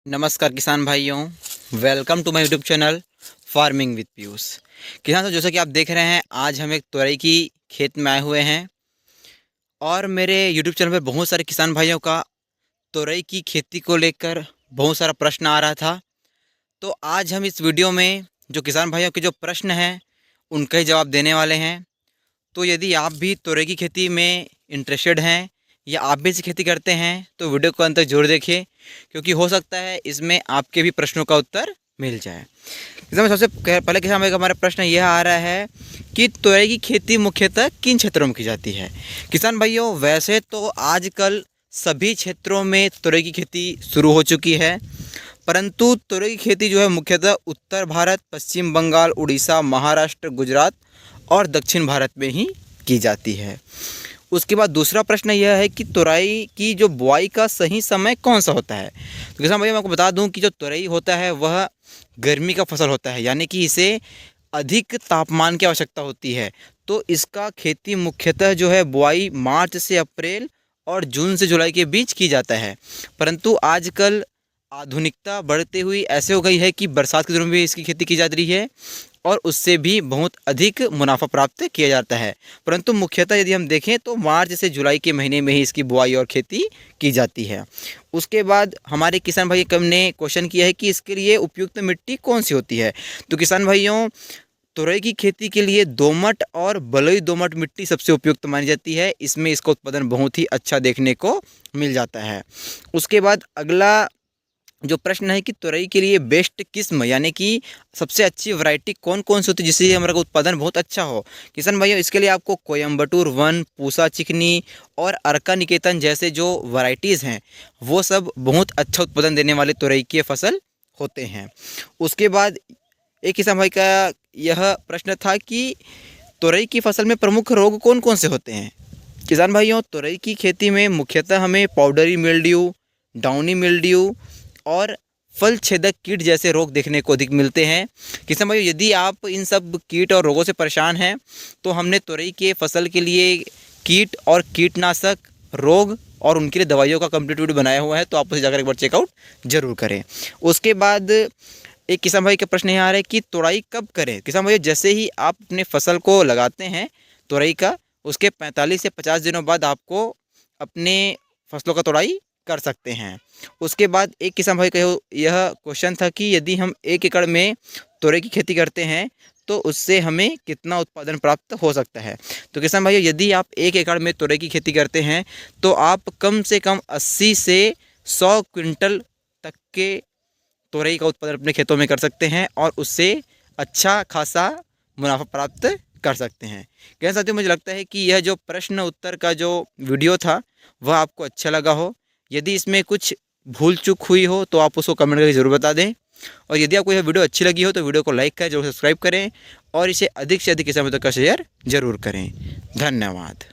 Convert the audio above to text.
नमस्कार किसान भाइयों, welcome to my YouTube channel farming with Piyush. किसान साहब, जैसा कि आप देख रहे हैं, आज हम एक तुरई की खेत में आए हुए हैं और मेरे यूट्यूब चैनल पे बहुत सारे किसान भाइयों का तुरई की खेती को लेकर बहुत सारा प्रश्न आ रहा था। तो आज हम इस वीडियो में जो किसान भाइयों के जो प्रश्न हैं उनका ही जवाब देने वाले हैं। तो यदि आप भी तुरई की खेती में इंटरेस्टेड हैं या आप भी इसे खेती करते हैं तो वीडियो को अंत तक जरूर देखिए, क्योंकि हो सकता है इसमें आपके भी प्रश्नों का उत्तर मिल जाए। इसमें सबसे पहले किसान भाई का हमारा प्रश्न यह आ रहा है कि तुरई की खेती मुख्यतः किन क्षेत्रों में की जाती है। किसान भाइयों, वैसे तो आजकल सभी क्षेत्रों में तुरई की खेती शुरू हो चुकी है, परंतु तुरई की खेती जो है मुख्यतः उत्तर भारत, पश्चिम बंगाल, उड़ीसा, महाराष्ट्र, गुजरात और दक्षिण भारत में ही की जाती है। उसके बाद दूसरा प्रश्न यह है कि तुरई की जो बुआई का सही समय कौन सा होता है। तो किसान भाई, मैं आपको बता दूं कि जो तुरई होता है वह गर्मी का फसल होता है, यानी कि इसे अधिक तापमान की आवश्यकता होती है। तो इसका खेती मुख्यतः जो है बुआई मार्च से अप्रैल और जून से जुलाई के बीच की जाता है। परंतु आजकल आधुनिकता बढ़ती हुई ऐसे हो गई है कि बरसात के दिनों में भी इसकी खेती की जा रही है और उससे भी बहुत अधिक मुनाफा प्राप्त किया जाता है। परंतु मुख्यतः यदि हम देखें तो मार्च से जुलाई के महीने में ही इसकी बुआई और खेती की जाती है। उसके बाद हमारे किसान भाई कम ने क्वेश्चन किया है कि इसके लिए उपयुक्त मिट्टी कौन सी होती है। तो किसान भाइयों, तुरई की खेती के लिए दोमट और बलुई दोमट मिट्टी सबसे उपयुक्त मानी जाती है। इसमें इसका उत्पादन बहुत ही अच्छा देखने को मिल जाता है। उसके बाद अगला जो प्रश्न है कि तुरई के लिए बेस्ट किस्म यानी कि सबसे अच्छी वैरायटी कौन कौन सी होती है जिससे हमारा उत्पादन बहुत अच्छा हो। किसान भाइयों, इसके लिए आपको कोयम्बटूर 1, पूसा चिकनी और अर्का निकेतन जैसे जो वैरायटीज़ हैं वो सब बहुत अच्छा उत्पादन देने वाले तुरई की फसल होते हैं। उसके बाद एक किसान भाई का यह प्रश्न था कि तुरई की फसल में प्रमुख रोग कौन कौन से होते हैं। किसान भाइयों, तुरई की खेती में मुख्यतः हमें पाउडरी मिल्ड्यू, डाउनी मिल्ड्यू और फल छेदक कीट जैसे रोग देखने को अधिक मिलते हैं। किसान भाइयों, यदि आप इन सब कीट और रोगों से परेशान हैं तो हमने तुरई के फसल के लिए कीट और कीटनाशक रोग और उनके लिए दवाइयों का कंप्लीट वीडियो बनाया हुआ है, तो आप उसे जाकर एक बार चेकआउट जरूर करें। उसके बाद एक किसान भाई का प्रश्न यहाँ आ रहा है कि तुरई कब करें। किसान भाई, जैसे ही आप अपने फसल को लगाते हैं तुरई का, उसके 45 से 50 दिनों बाद आपको अपने फसलों का तुड़ाई कर सकते हैं। उसके बाद एक किसान भाई का यह क्वेश्चन था कि यदि हम 1 एकड़ में तुरई की खेती करते हैं तो उससे हमें कितना उत्पादन प्राप्त हो सकता है। तो किसान भाइयों, यदि आप 1 एकड़ में तुरई की खेती करते हैं तो आप कम से कम 80 से 100 क्विंटल तक के तुरई का उत्पादन अपने खेतों में कर सकते हैं और उससे अच्छा खासा मुनाफा प्राप्त कर सकते हैं। क्या साथियों, मुझे लगता है कि यह जो प्रश्न उत्तर का जो वीडियो था वह आपको अच्छा लगा हो। यदि इसमें कुछ भूल चूक हुई हो तो आप उसको कमेंट करके ज़रूर बता दें, और यदि आपको यह वीडियो अच्छी लगी हो तो वीडियो को लाइक करें, जरूर सब्सक्राइब करें और इसे अधिक से अधिक किसानों तक का शेयर जरूर करें। धन्यवाद।